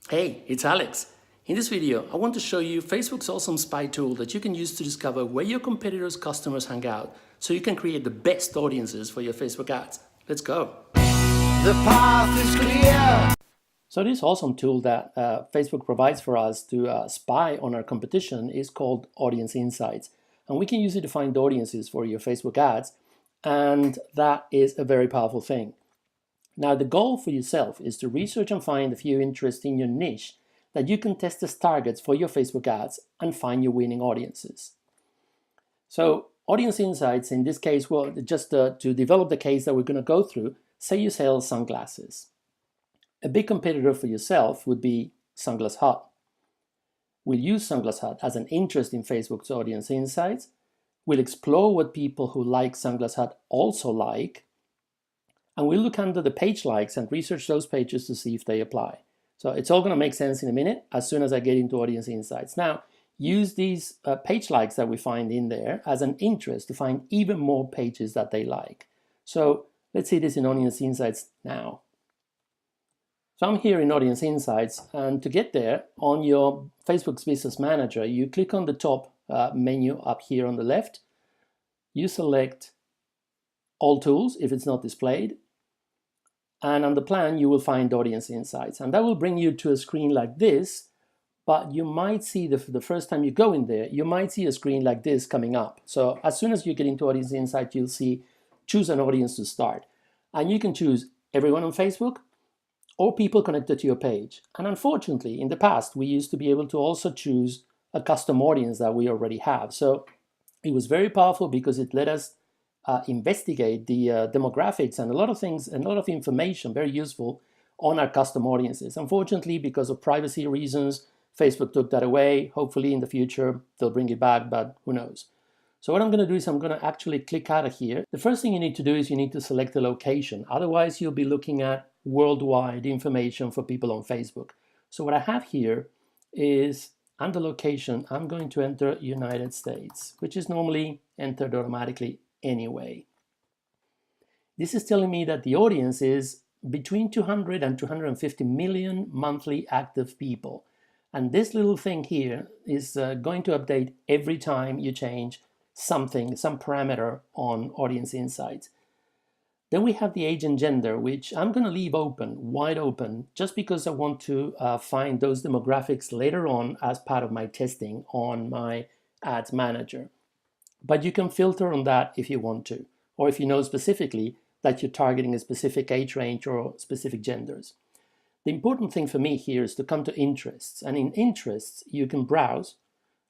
Hey, it's Alex. In this video, I want to show you Facebook's awesome spy tool that you can use to discover where your competitors' customers hang out so you can create the best audiences for your Facebook ads. Let's go. The path is clear. So this awesome tool that Facebook provides for us to spy on our competition is called Audience Insights. And we can use it to find audiences for your Facebook ads. And that is a very powerful thing. Now, the goal for yourself is to research and find a few interests in your niche that you can test as targets for your Facebook ads and find your winning audiences. So, audience insights in this case, well, just to develop the case that we're going to go through, say you sell sunglasses. A big competitor for yourself would be Sunglass Hut. We'll use Sunglass Hut as an interest in Facebook's audience insights. We'll explore what people who like Sunglass Hut also like. And we'll look under the page likes and research those pages to see if they apply. So it's all going to make sense in a minute as soon as I get into audience insights. Now, use these page likes that we find in there as an interest to find even more pages that they like. So let's see this in audience insights now. So I'm here in audience insights, and to get there on your Facebook's Business Manager, you click on the top menu up here on the left. You select all tools if it's not displayed. And on the plan, you will find Audience Insights. And that will bring you to a screen like this, but you might see the first time you go in there, you might see a screen like this coming up. So as soon as you get into Audience Insights, you'll see choose an audience to start. And you can choose everyone on Facebook or people connected to your page. And unfortunately, in the past, we used to be able to also choose a custom audience that we already have. So it was very powerful because it let us investigate the demographics and a lot of things, a lot of information, very useful on our custom audiences. Unfortunately, because of privacy reasons, Facebook took that away. Hopefully in the future, they'll bring it back, but who knows. So what I'm going to do is I'm going to actually click out of here. The first thing you need to do is you need to select a location. Otherwise, you'll be looking at worldwide information for people on Facebook. So what I have here is under location, I'm going to enter United States, which is normally entered automatically anyway. This is telling me that the audience is between 200 and 250 million monthly active people. And this little thing here is going to update every time you change something, some parameter on Audience Insights. Then we have the age and gender, which I'm going to leave open, wide open, just because I want to find those demographics later on as part of my testing on my Ads Manager. But you can filter on that if you want to, or if you know specifically that you're targeting a specific age range or specific genders. The important thing for me here is to come to interests. And in interests, you can browse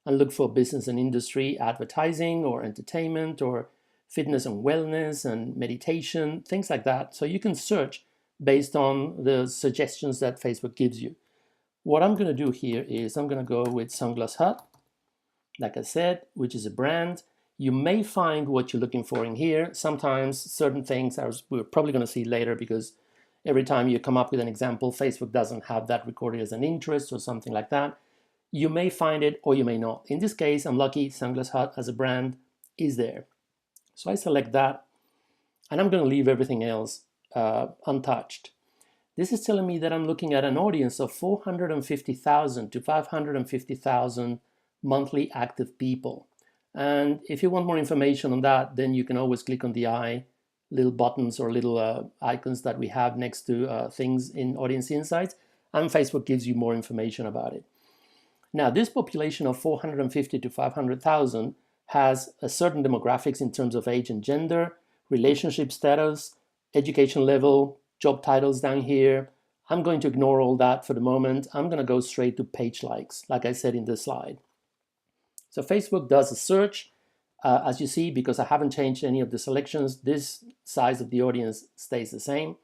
and look for business and industry, advertising or entertainment or fitness and wellness and meditation, things like that. So you can search based on the suggestions that Facebook gives you. What I'm going to do here is I'm going to go with Sunglass Hut, like I said, which is a brand. You may find what you're looking for in here. Sometimes certain things we're probably going to see later because every time you come up with an example, Facebook doesn't have that recorded as an interest or something like that. You may find it or you may not. In this case, I'm lucky Sunglass Hut as a brand is there. So I select that and I'm going to leave everything else untouched. This is telling me that I'm looking at an audience of 450,000 to 550,000 monthly active people. And if you want more information on that, then you can always click on the little buttons or little icons that we have next to things in Audience Insights, and Facebook gives you more information about it. Now, this population of 450 to 500,000 has a certain demographics in terms of age and gender, relationship status, education level, job titles down here. I'm going to ignore all that for the moment. I'm going to go straight to page likes, like I said in the slide. So Facebook does a search, as you see, because I haven't changed any of the selections, this size of the audience stays the same.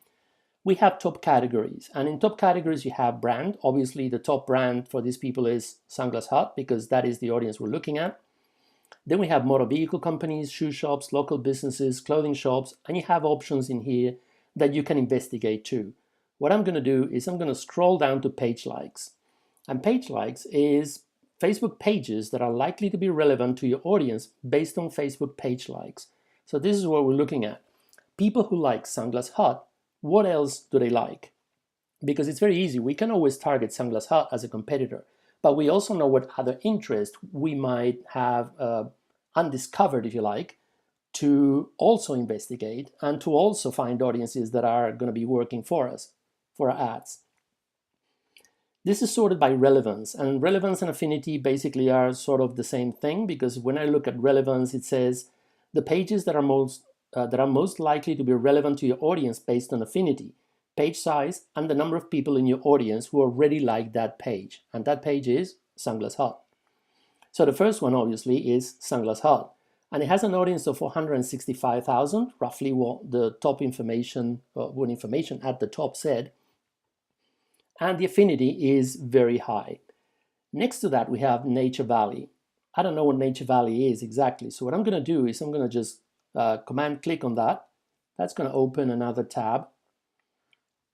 We have top categories, and in top categories you have brand. Obviously the top brand for these people is Sunglass Hut because that is the audience we're looking at. Then we have motor vehicle companies, shoe shops, local businesses, clothing shops, and you have options in here that you can investigate too. What I'm going to do is I'm going to scroll down to page likes. And page likes is Facebook pages that are likely to be relevant to your audience based on Facebook page likes. So this is what we're looking at. People who like Sunglass Hut, what else do they like? because it's very easy. We can always target Sunglass Hut as a competitor, but we also know what other interests we might have undiscovered, if you like, to also investigate and to also find audiences that are going to be working for us, for our ads. This is sorted by relevance, and relevance and affinity basically are sort of the same thing, because when I look at relevance, it says the pages that are most likely to be relevant to your audience based on affinity, page size, and the number of people in your audience who already like that page. And that page is Sunglass Hut. So the first one obviously is Sunglass Hut, and it has an audience of 465,000, roughly what the top information, what information at the top said. And the affinity is very high. Next to that, we have Nature Valley. I don't know what Nature Valley is exactly, so what I'm going to do is I'm going to just command click on that. That's going to open another tab,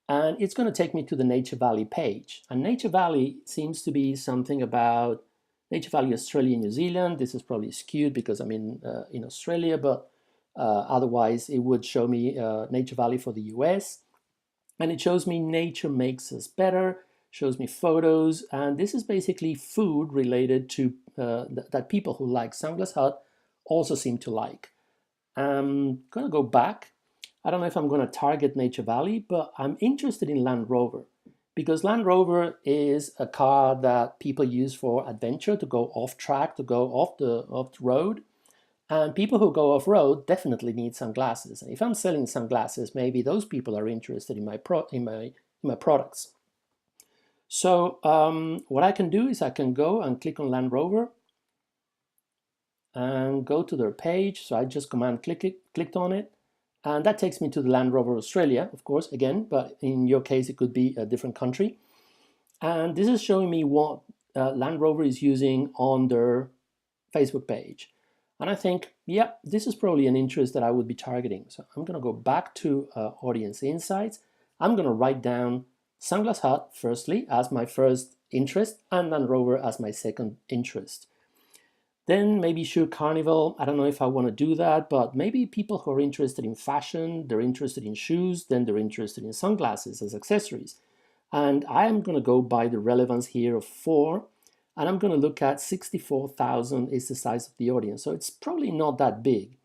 and it's going to take me to the Nature Valley page. And Nature Valley seems to be something about Nature Valley Australia and New Zealand. This is probably skewed because I'm in Australia, but otherwise it would show me Nature Valley for the US. And it shows me nature makes us better, shows me photos, and this is basically food related to that people who like Sunglass Hut also seem to like. I'm going to go back. I don't know if I'm going to target Nature Valley, but I'm interested in Land Rover, because Land Rover is a car that people use for adventure, to go off track, to go off the road. And people who go off-road definitely need sunglasses. And if I'm selling sunglasses, maybe those people are interested in my products. So what I can do is I can go and click on Land Rover and go to their page. So I just command clicked on it, and that takes me to the Land Rover Australia, of course, again, but in your case it could be a different country. And this is showing me what Land Rover is using on their Facebook page. And I think, yeah, this is probably an interest that I would be targeting. So I'm going to go back to Audience Insights. I'm going to write down Sunglass Hut, firstly, as my first interest, and Land Rover as my second interest. Then maybe Shoe Carnival. I don't know if I want to do that, but maybe people who are interested in fashion, they're interested in shoes, then they're interested in sunglasses as accessories. And I am going to go by the relevance here of 4. And I'm going to look at 64,000 is the size of the audience. So it's probably not that big.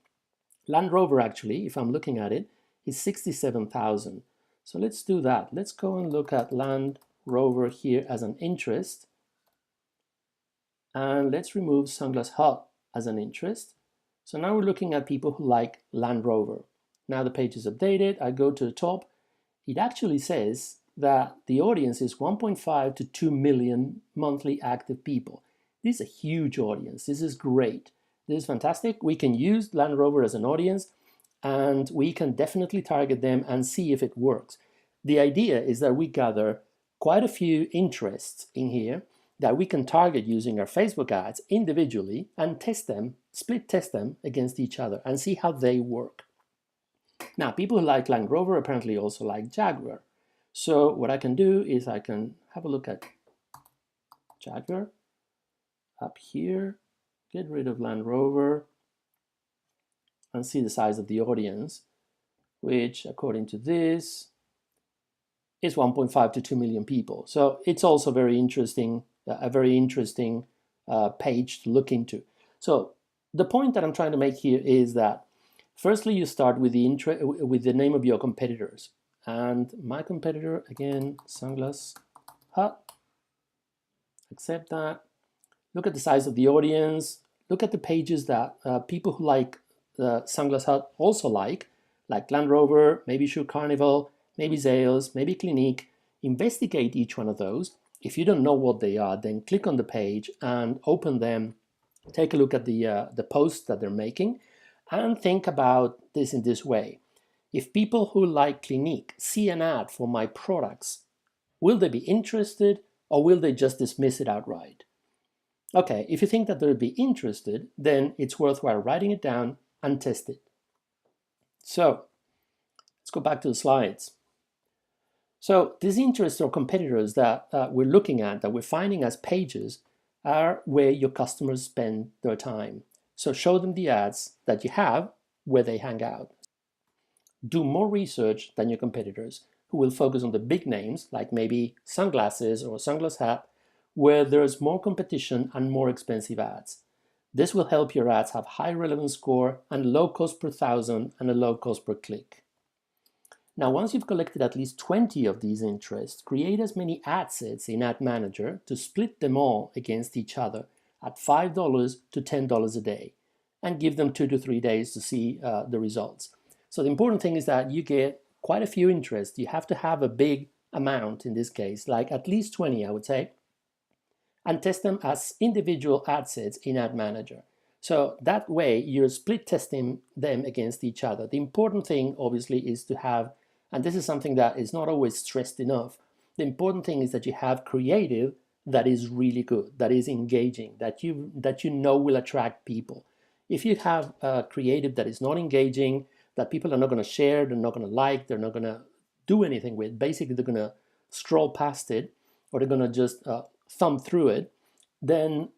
Land Rover, actually, if I'm looking at it, is 67,000. So let's do that. Let's go and look at Land Rover here as an interest. And let's remove Sunglass Hut as an interest. So now we're looking at people who like Land Rover. Now the page is updated. I go to the top. It actually says that the audience is 1.5 to 2 million monthly active people. This is a huge audience. This is great. This is fantastic. We can use Land Rover as an audience, and we can definitely target them and see if it works. The idea is that we gather quite a few interests in here that we can target using our Facebook ads individually and test them, split test them against each other and see how they work. Now, people who like Land Rover apparently also like Jaguar. So what I can do is I can have a look at Jaguar up here, get rid of Land Rover, and see the size of the audience, which according to this is 1.5 to 2 million people. So it's also very interesting, a very interesting page to look into. So the point that I'm trying to make here is that firstly, you start with the name of your competitors. And my competitor, again, Sunglass Hut. Accept that. Look at the size of the audience. Look at the pages that people who like Sunglass Hut also like Land Rover, maybe Shoe Carnival, maybe Zales, maybe Clinique. Investigate each one of those. If you don't know what they are, then click on the page and open them. Take a look at the posts that they're making and think about this in this way. If people who like Clinique see an ad for my products, will they be interested or will they just dismiss it outright? Okay, if you think that they'll be interested, then it's worthwhile writing it down and test it. So let's go back to the slides. So these interests or competitors that we're looking at, that we're finding as pages, are where your customers spend their time. So show them the ads that you have where they hang out. Do more research than your competitors, who will focus on the big names, like maybe sunglasses or a sunglass hat, where there's more competition and more expensive ads. This will help your ads have high relevance score and low cost per thousand and a low cost per click. Now, once you've collected at least 20 of these interests, create as many ad sets in Ad Manager to split them all against each other at $5 to $10 a day and give them 2 to 3 days to see the results. So the important thing is that you get quite a few interests. You have to have a big amount in this case, like at least 20, I would say, and test them as individual ad sets in Ad Manager. So that way you're split testing them against each other. The important thing obviously is to have, and this is something that is not always stressed enough, the important thing is that you have creative that is really good, that is engaging, that you know will attract people. If you have creative that is not engaging, that people are not going to share, they're not going to like, they're not going to do anything with, basically they're going to scroll past it, or they're going to just thumb through it, then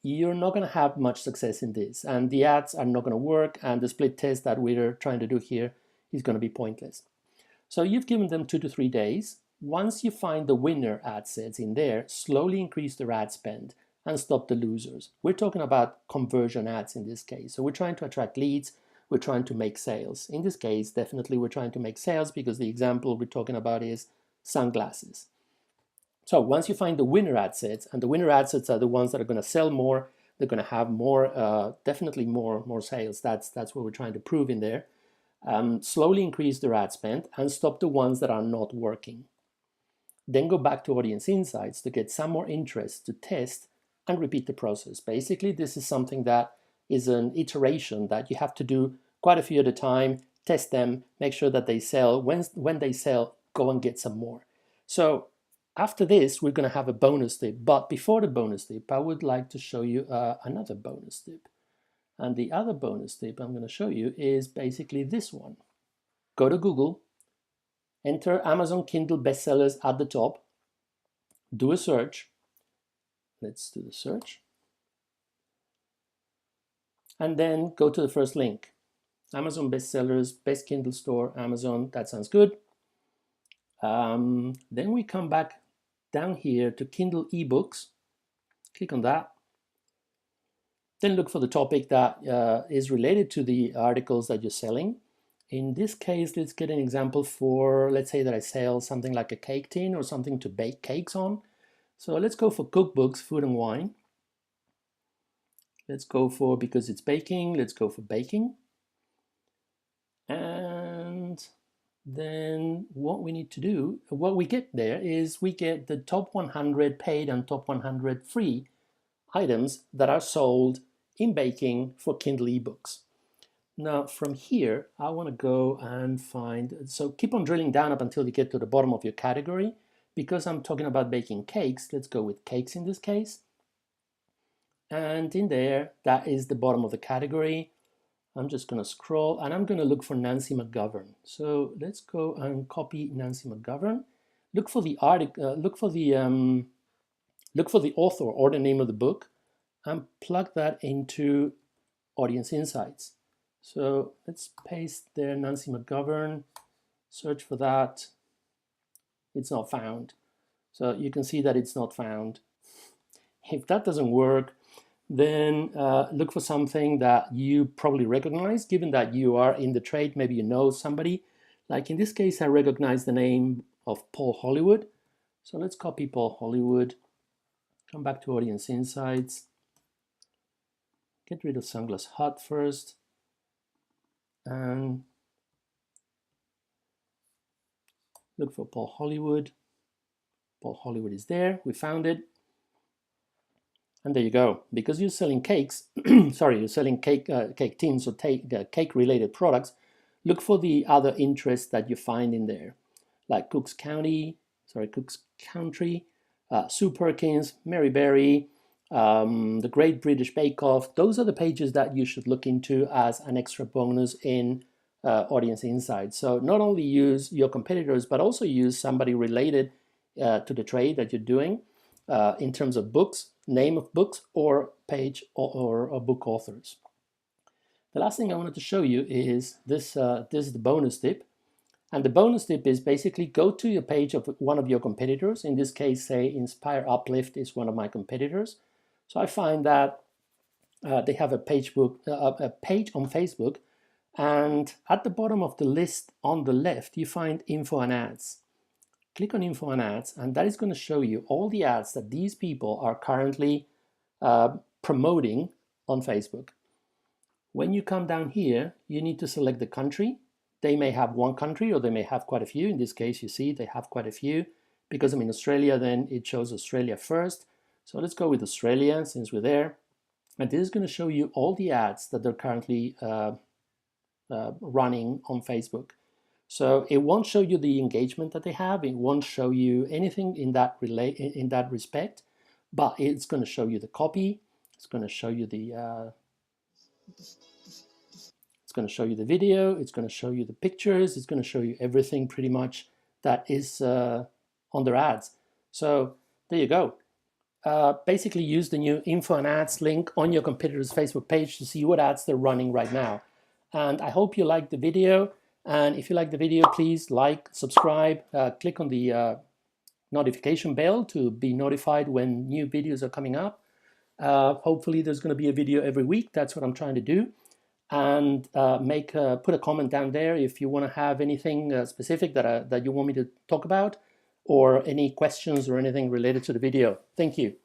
you're not going to have much success in this. And the ads are not going to work, and the split test that we're trying to do here is going to be pointless. So you've given them 2 to 3 days. Once you find the winner ad sets in there, slowly increase their ad spend and stop the losers. We're talking about conversion ads in this case. So we're trying to attract leads, we're trying to make sales. In this case, definitely we're trying to make sales because the example we're talking about is sunglasses. So once you find the winner ad sets, and the winner ad sets are the ones that are going to sell more, they're going to have more, definitely more sales. That's what we're trying to prove in there. Slowly increase their ad spend and stop the ones that are not working. Then go back to Audience Insights to get some more interest to test and repeat the process. Basically, this is something that is an iteration that you have to do quite a few at a time, test them, make sure that they sell. When they sell, go and get some more. So after this, we're going to have a bonus tip. But before the bonus tip, I would like to show you another bonus tip. And the other bonus tip I'm going to show you is basically this one. Go to Google, enter Amazon Kindle bestsellers at the top, do a search. Let's do the search. And then go to the first link. Amazon bestsellers, best Kindle store, Amazon, that sounds good. Then we come back down here to Kindle eBooks, click on that. Then look for the topic that is related to the articles that you're selling. In this case, let's get an example for, let's say that I sell something like a cake tin or something to bake cakes on. So let's go for cookbooks, food and wine. Let's go for, because it's baking, let's go for baking. And then what we need to do, what we get there is we get the top 100 paid and top 100 free items that are sold in baking for Kindle eBooks. Now from here, I want to go and find, so keep on drilling down up until you get to the bottom of your category. Because I'm talking about baking cakes, let's go with cakes in this case. And in there, that is the bottom of the category. I'm just going to scroll and I'm going to look for Nancy McGovern. So let's go and copy Nancy McGovern. Look for the article, look for the author or the name of the book, and plug that into Audience Insights. So let's paste there Nancy McGovern, search for that. It's not found. So you can see that it's not found. If that doesn't work, then look for something that you probably recognize, given that you are in the trade, maybe you know somebody. Like in this case, I recognize the name of Paul Hollywood. So let's copy Paul Hollywood, come back to Audience Insights, get rid of Sunglass Hut first, and look for Paul Hollywood. Paul Hollywood is there, we found it. And there you go. Because you're selling cakes, sorry, you're selling cake tins or cake-related products, look for the other interests that you find in there, like Cook's Country, Sue Perkins, Mary Berry, the Great British Bake Off. Those are the pages that you should look into as an extra bonus in Audience Insights. So not only use your competitors, but also use somebody related to the trade that you're doing in terms of books, name of books, or page or book authors. The last thing I wanted to show you is this. This is the bonus tip. And the bonus tip is basically go to your page of one of your competitors. In this case, say Inspire Uplift is one of my competitors. So I find that they have a page on Facebook, and at the bottom of the list on the left, you find info and ads. Click on info and ads, and that is going to show you all the ads that these people are currently promoting on Facebook. When you come down here, you need to select the country. They may have one country or they may have quite a few. In this case, you see they have quite a few. Because I'm in Australia, then it shows Australia first. So let's go with Australia since we're there. And this is going to show you all the ads that they're currently running on Facebook. So it won't show you the engagement that they have. It won't show you anything in that respect, but it's going to show you the copy. It's going to show you the video. It's going to show you the pictures. It's going to show you everything pretty much that is on their ads. So there you go. Basically use the new info and ads link on your competitor's Facebook page to see what ads they're running right now. And I hope you liked the video. And if you like the video, please like, subscribe, click on the notification bell to be notified when new videos are coming up. Hopefully there's going to be a video every week. That's what I'm trying to do. And put a comment down there if you want to have anything specific that you want me to talk about, or any questions or anything related to the video. Thank you.